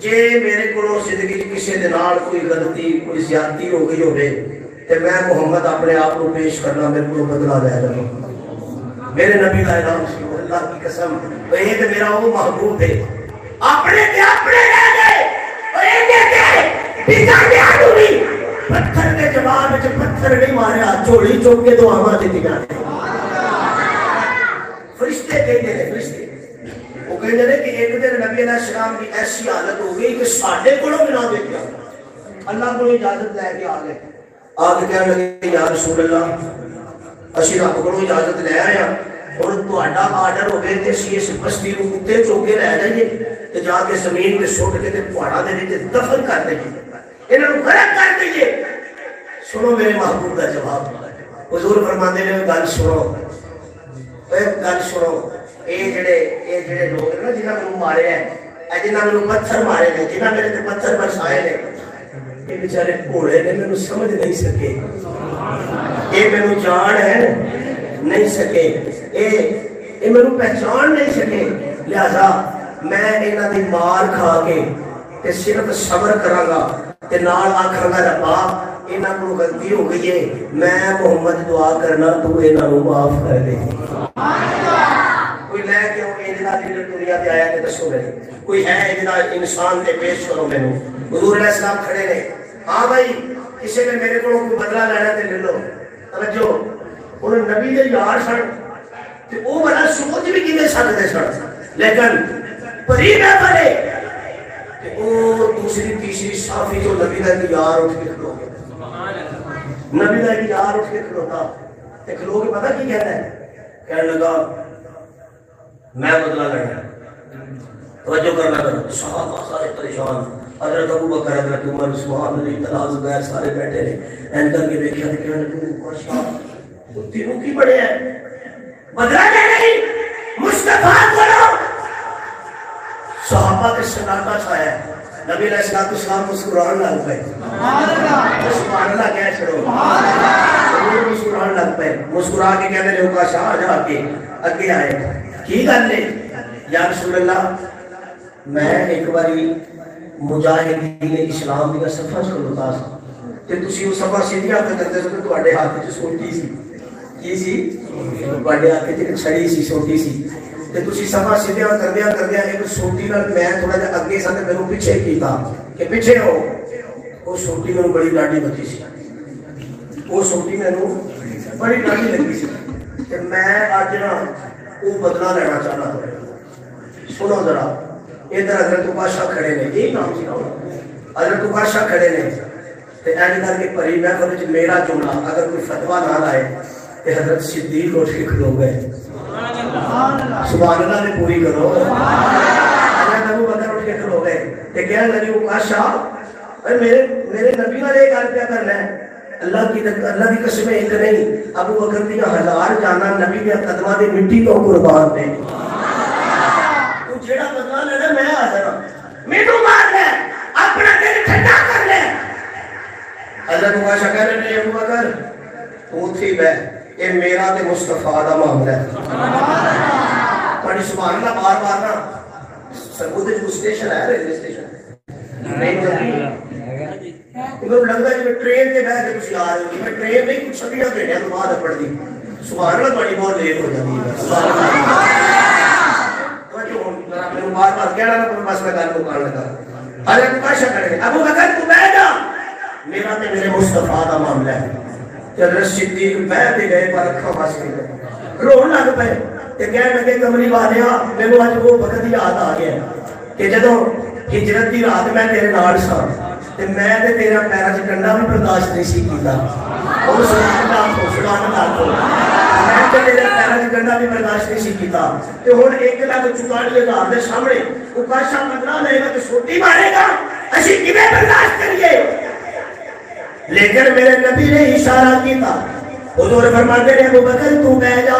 جے میرے کو زندگی کسی دے نال کوئی غلطی کوئی زیادتی ہو گئی ہوئے تو میں محمد اپنے آپ کو پیش کرنا میرے کو بدلا لے جانا میرے نبی کا اعلان سی اللہ کی قسم یہ تو میرا وہ محبوب ہے اپنے رہ گئے پتھر کے جواب میں پتھر نہیں ماریا چوڑی چوک کے تو آما دیتی جانے فرشتے کہتے ہیں فرشتے وہ کہتے ہیں کہ ایک دن نبی علیہ السلام کی ایسی حالت ہو گئی کہ ساڑھے کڑوں میں نہ دیکھا اللہ کو اجازت لے کے آگے کہنے لگے یا رسول اللہ اسی رب کو اجازت لے رہے ہیں اور تو اڈا آرڈر ہو گئے تھے اس بستی کو کتے چوکے رہ جائیے کہ جا کے زمین پہ سوٹ کے پہاڑا دے دیتے دفن کر دیجیے انہوں نے غرق کر دیجیے سنو میرے محبوب کا جواب حضور فرماتے ہیں گل سنو گل سنو یہ جڑے لوگ ہیں نا جنہاں میں مارے ہیں جنہاں میں پتھر مارے ہیں جنہاں میرے تے پتھر برسائے ہیں یہ بیچارے گھوڑے نے میرے سمجھ نہیں سکے یہ میرے جان ہے نہیں سکے یہ میرے پہچان نہیں سکے لہذا میں انہاں دی مار کھا کے تے صرف صبر کراں گا تے نال آکھاں گا ربا انہاں کو غلطی ہو گئی ہے میں محمد دعا کرنا تو انہاں نوں معاف کر دے کوئی لے کے انہاں دی دنیا تے آیا تے دسو میں کوئی ہے انہاں انسان تے پیش کرو مینوں حضور علیہ السلام کھڑے نے ہاں بھائی کسی نے میرے کو کوئی بدلہ لینا تے لے لو توجہ انہوں نبی دے یار سن تے او بڑا سوچ بھی کیویں سکدے سن لیکن پری نہ کرے کہ او دوسری تیسری صافی جو نبی دا یار اٹھ کے کھلو نبی دا یار اٹھ کے کھلوتا تے کھلو کے پتہ کی کہتا ہے کہنے لگا میں بدلہ لینا توجہ کرنا کرو صحابہ سارے پریشان حضرت ابو بکر حضرت عمر عثمان علی طلحہ زبیر سارے بیٹھے نے این کر کے دیکھا کہ کہنے لگا شاہ تو تینوں کی بڑے ہیں بدلہ لے نہیں مصطفیٰ کرو صحابہ کے سناٹا چھایا ہے نبی علیہ السلام مسکران لگ پائے سبحان اللہ کہہ چھڑو مسکران لگ پائے مسکرا کے کہنے لے کا شاہ جا کے اگے آئے کی گل نے یا رسول اللہ میں ایک باری مجاہدین اسلام دی صفحہ کھلوتا سا تے تسی او صفحہ سیدھا کرتے سو تے تواڈے ہاتھ وچ سوٹی سی کی سی تواڈے ہاتھ وچ چھڑی سی سوٹی سی تے تسی صفحہ سیدھا کردیا ایک سوٹی نال میں تھوڑا جہا اگے سا تے مینوں پیچھے کیتا کہ پیچھے ہو او سوٹی مینوں بڑی ڈاڈی بچی سی او سوٹی مینوں بڑی ڈاڈی لگی سی تے میں اج نا او بدلہ لینا چاہنا تھا سنو ذرا ادھر حضرت بادشاہ کھڑے نے یہ نام سی حضرت بادشاہ کھڑے نے تے این کر کے پری محفل وچ میرا جملہ اگر کوئی فتویٰ نہ لائے تے حضرت صدیق اٹھ کے کھلو گئے سبحان اللہ نے پوری کرو حضرت ابو بکر اٹھ کے کھلو گئے تے کہنے لگے وہ بادشاہ میرے نبی والے ایک کیا کرنا ہے اللہ کی قسم ایک نہیں ابو بکر دی ہزار جانا نبی کے قدمہ دی مٹی تو قربان دے تو جیڑا بدلہ لینا میں حاضر ہوں میٹو مار لے اپنا دل ٹھنڈا کر لے حضرت بادشاہ کہہ رہے ہیں ابو بکر تو تھی بے یہ میرا تے مصطفیٰ دا معاملہ ہے پڑھی سبحان اللہ بار بار نا سرگودے جو اسٹیشن ہے ریلوے اسٹیشن نہیں جاتی اگر لگتا ہے کہ ٹرین کے بیٹھ کے کچھ آ رہے ہو میں ٹرین نہیں کچھ سبیہ گھنٹے تو بعد پڑھ دی سبحان اللہ بڑی بہت لیٹ ہو جاتی ہے سبحان اللہ میں بار بار کہہ رہا نا بس میں گل کو کر لگا حضرت بادشاہ کرے ابو بکر تو بیٹھ جا میرا تے میرے مصطفیٰ دا معاملہ ہے کہ حضرت صدیق بیٹھ گئے پر رکھا بس کے رون لگ پے تے کہنے لگے کملی والیا مینوں اج وہ وقت یاد آ گیا کہ جدوں ہجرت دی رات میں تیرے نال سا تے میں تے تیرا پیرا چ کنڈا بھی برداشت نہیں سی کیتا اور سبحان اللہ میں تے تیرے پیرا چ کنڈا بھی برداشت نہیں سی کیتا تے ہن 1,44,000 دے سامنے او کاشا بدلہ لے گا تے چھوٹی مارے گا اسی کیویں برداشت کریے لیکن میرے نبی نے اشارہ کیتا حضور فرماتے ہیں ابو بکر تو بیٹھ جا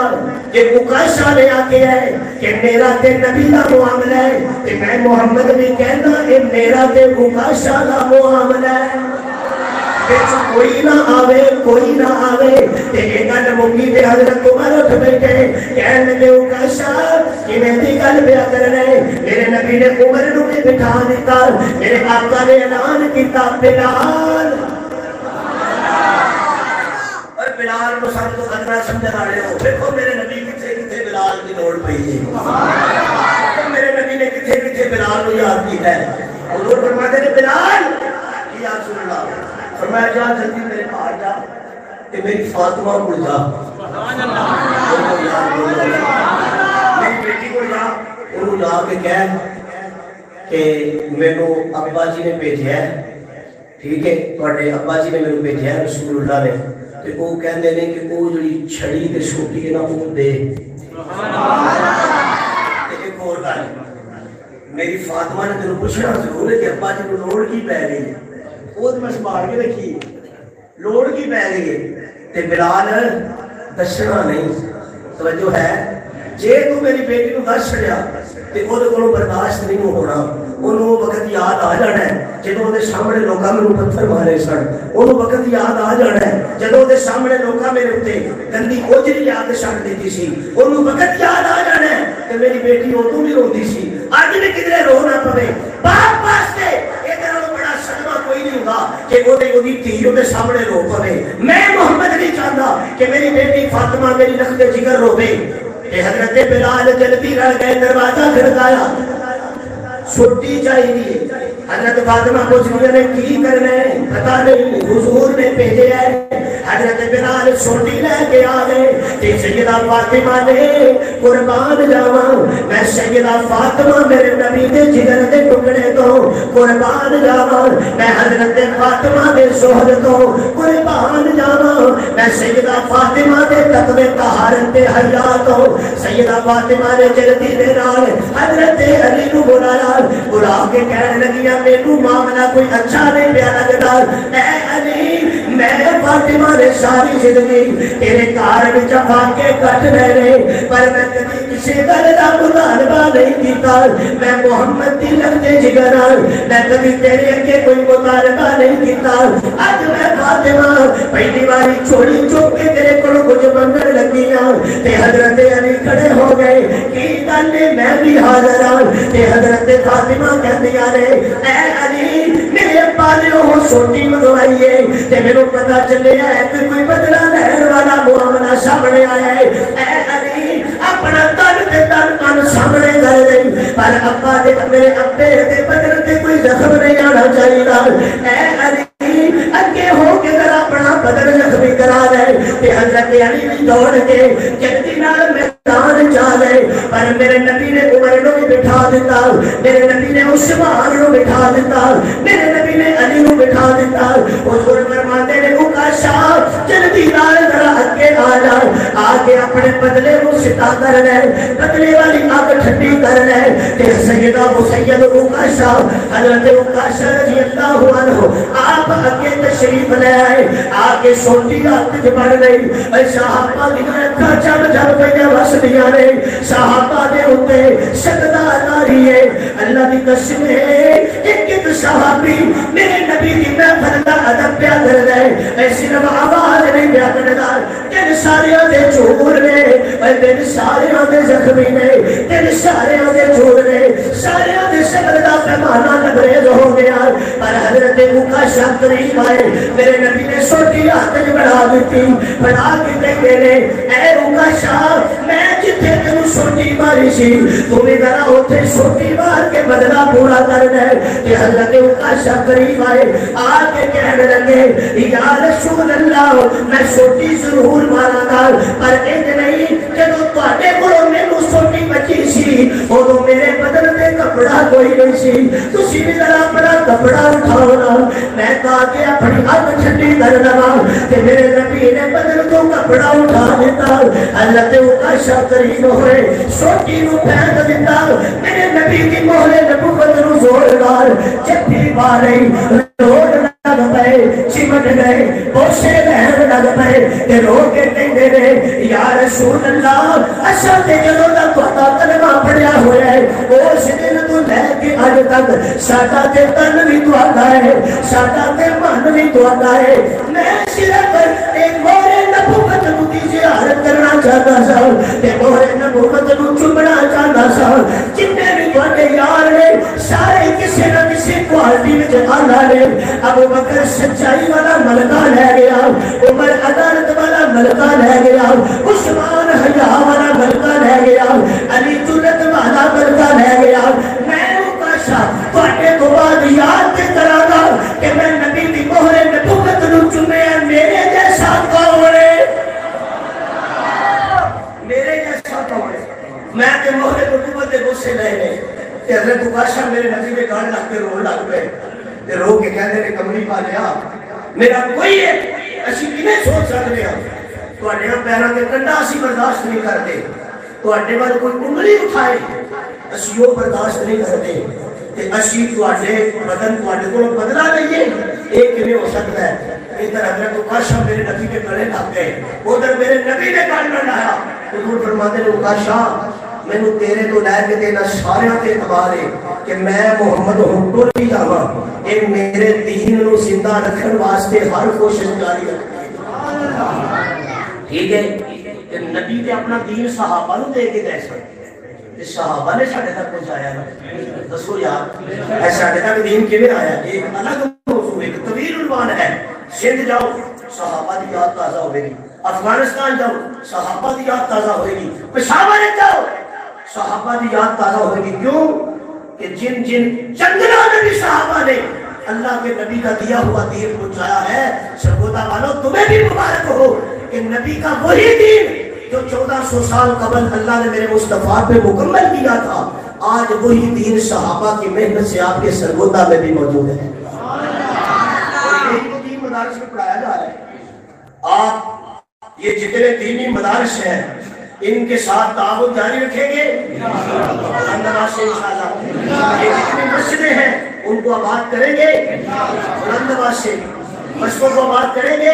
یہ مقاشہ لے آتے ہے کہ میرا تے نبی کا معاملہ ہے کہ میں محمد بھی کہنا کہ میرا تے مقاشہ کا معاملہ ہے کوئی نہ آوے کوئی نہ آوے تے ایک گل مکی تے حضرت عمر اٹھ بیٹھے کہنے لگے اوکاشا کہ میں دی گل پیا کرنا ہے میرے نبی نے عمر نو بھی بٹھا دیتا میرے آقا نے اعلان کیتا بلال اور بلال نو سب تو خطرہ سمجھن والے ہو دیکھو میرے نبی کتھے کتھے بلال دی لوڑ پئی ہے میرے نبی نے کتھے کتھے بلال نو یاد کیتا ہے حضور فرماتے ہیں بلال یا رسول اللہ فرمایا جا جلدی میرے پاس جا کہ میری فاطمہ کو جا میری بیٹی کو جا انہوں جا کے کہہ کہ میں نے ابا جی نے بھیجا ہے ٹھیک ہے تواڈے ابا جی نے میرے بھیجا ہے رسول اللہ نے تے وہ کہندے نے کہ وہ جڑی چھڑی تے چھوٹی ہے نا وہ دے ایک اور گل میری فاطمہ نے تینوں پوچھنا ضرور ہے کہ ابا جی کو لوڑ کی پی گئی ہے وہ تو میں سنبھال کے رکھی لوڑ کی پی گئی ہے تے بلال دسنا نہیں توجہ ہے جے تو میری بیٹی کو دس چھڑیا تے وہ کو برداشت نہیں ہونا انہوں وقت یاد آ جانا ہے جدوں دے سامنے لوکاں میرے پتھر مارے سن انہوں وقت یاد آ جانا ہے جدوں دے سامنے لوکاں میرے اوتے گندی اوجری یاد چھڈ دیتی سی انہوں وقت یاد آ جانا ہے کہ میری بیٹی ادوں بھی روندی سی اج بھی کدھر رو نہ پوے باپ واسطے کوئی نہیں ہوگا کہ وہ دھیوں کے سامنے رو پوے میں محمد نہیں چاہتا کہ میری بیٹی فاطمہ میری لخت جگر روے کہ حضرت بلال جلدی رہ گئے دروازہ کھڑکایا چھٹی چاہیے حضرت فاطمہ پوچھنے نے کی کرنا ہے پتہ نہیں حضور نے بھیجے ہے حضرت بلال چھٹی لے کے آ گئے کہ سیدہ فاطمہ نے قربان جاواں میں سیدہ فاطمہ میرے نبی دے جگر دے ٹکڑے تو قربان جاواں میں حضرت فاطمہ دے زہد تو قربان جاواں میں سیدہ فاطمہ دے تقوی طہارت تے حیا تو سیدہ فاطمہ نے جلدی دے نال حضرت علی نو بلایا بلا کے کہنے لگی میرے معاملہ کوئی اچھا نہیں پیا لگتا اے علی میں فاطمہ نے ساری زندگی تیرے گھر وچ آ کے کٹ رہے پر میں کبھی کسی گل دا مطالبہ نہیں کیتا میں محمد دی لگتے جگر میں کبھی تیرے اگے کوئی مطالبہ نہیں کیتا اج میں فاطمہ پہلی باری چھوڑی چوک کے تیرے کولوں کچھ منگن لگی ہاں تے حضرت علی کھڑے ہو گئے کی گل میں بھی حاضر ہاں تے حضرت فاطمہ کہندیاں نے اے علی میرے پالے ہو سوٹی منگوائی ہے تے میرے پتہ چلیا ہے کہ کوئی بدلہ لہر والا معاملہ سامنے آیا ہے اے علی اپنا تن تے تن سامنے کر دے پر ابا دے میرے ابے دے بدن تے کوئی زخم نہیں آنا چاہیے اے علی اگے ہو کے ذرا اپنا بدن زخمی کرا دے تے حضرت علی بھی دوڑ کے جلدی نال میدان جا گئے پر میرے نبی نے عمر نو بھی بٹھا دیتا میرے نبی نے عثمان نو بٹھا دیتا میرے نبی نے علی نو بٹھا دیتا حضور فرماتے نے اوکاشا جلدی نال ذرا اگے آ جا آ کے اپنے بدلے کو ستا کر لے بدلے والی آگ ٹھنڈی کر لے تے سیدہ مسید اوکاشا حضرت اوکاشا رضی اللہ عنہ آپ اگے تشریف لے آئے آ کے سوٹی ہاتھ وچ پڑ گئی اے صحابہ دی اکھاں چم چم پئیاں وسدیاں نے صحابہ دے اوتے سجدہ جاری ہے اللہ دی قسم ہے ایک ایک صحابی میرے نبی دی محفل دا ادب پیا کر رہے اے صرف آواز نہیں پیا کردا دل سارے دے چور نے اے دل سارے دے زخمی نے دل سارے دے چور نے سارے دے صبر دا پیمانہ لبریز ہو گیا پر حضرت اوکاشا قریب آئے میرے نبی نے سوٹی ہاتھ وچ بڑھا دیتی بڑھا کے کہتے نے اے اوکاشا میں جتھے تینوں سوٹی ماری سی تو بھی ذرا اوتھے سوٹی مار کے بدلہ پورا کر دے کہ حضرت اوکاشا قریب آئے آ کے کہنے لگے یا رسول اللہ میں سوٹی ضرور مارا گا پر انج نہیں جدوں تواڈے کولوں مینوں سوٹی بچی سی اودوں میرے بدن تے کپڑا کوئی نہیں سی تسی بھی ذرا اپنا کپڑا اٹھاؤ نا میں کہا کہ اپنی اگ ٹھنڈی کر لواں تے میرے نبی نے بدن تو کپڑا اٹھا دیتا حضرت اوکاشا قریب ہوئے سوٹی نو پھینک دیتا میرے نبی کی مہر نبوت نو زوردار جپھی مارے روڑ لگ پے چمٹ گئے بوسے بہن لگ پے تے رو کے کہندے نے یا رسول اللہ اساں تے جدوں دا تہاڈا کلمہ پڑھیا ہویا ہے اس دن تو لے کے اج تک ساڈا تے تن بھی تہاڈا ہے ساڈا تے من بھی تہاڈا ہے میں صرف ایک مورے نبوت نو دی زیارت کرنا چاہتا سا تے مورے نبوت نو چومنا چاہتا سا جتنے بھی تہاڈے یار نے سارے کسی نہ کسی کوالٹی وچ آنا نے ابو بکر سچائی والا ملکہ لے گیا عمر عدالت والا ملکہ لے گیا عثمان حیا والا ملکہ لے گیا علی جرت والا ملکہ لے گیا میں مکاشا تواڈے تو بعد یاد تے کراں گا کہ میں نبی دی مہر نبوت نو چومیا میرے جیسا کون ہے میرے جیسا کون ہے میں تے مہر نبوت دے غصے لے لے تے حضرت مکاشا میرے نبی دے گال لگ کے رون لگ پے تے رو کے کہندے نے کملی پا لیا میرا کوئی ہے اسی کیویں سوچ سکدے ہاں تواڈے پیراں تے کنڈا اسی برداشت نہیں کرتے تواڈے ول کوئی انگلی اٹھائے اسی وہ برداشت نہیں کرتے تے اسی تواڈے بدن تواڈے کول بدلا لئیے یہ کیویں ہو سکتا ہے ادھر حضرت مکاشا میرے نبی کے گلے لگ گئے ادھر میرے نبی نے گل نہ لایا حضور فرماتے ہیں مکاشا مینوں تیرے تو لے کے تینا سارے تے اعتبار ہے کہ میں محمد ہوں ٹر بھی جاواں اے میرے دین نو زندہ رکھن واسطے ہر کوشش جاری رکھے ٹھیک ہے کہ نبی تے اپنا دین صحابہ نو دے کے دے سکتے صحابہ نے ساڈے تک پہنچایا نا دسو یار اے ساڈے تک دین کیویں آیا ایک الگ موضوع ایک طویل عنوان ہے سندھ جاؤ صحابہ دی یاد تازہ ہوے گی افغانستان جاؤ صحابہ دی یاد تازہ ہوئے گی پشاور جاؤ صحابہ دی یاد تازہ ہوئے گی کیوں کہ جن جن چندنا نبی صحابہ نے اللہ کے نبی کا دیا ہوا دین پہنچایا ہے سرگودا والوں تمہیں بھی مبارک ہو کہ نبی کا وہی دین جو 1400 سال قبل اللہ نے میرے مصطفیٰ پہ مکمل کیا تھا آج وہی دین صحابہ کی محنت سے آپ کے سرگودا میں بھی موجود ہے یہی دین مدارس میں پڑھایا جا رہا ہے آپ یہ جتنے دینی مدارس ہیں ان کے ساتھ تعاون جاری رکھیں گے بلند سے انشاءاللہ یہ جتنی مسجدیں ہیں ان کو آباد کریں گے بلند سے مسجدوں کو آباد کریں گے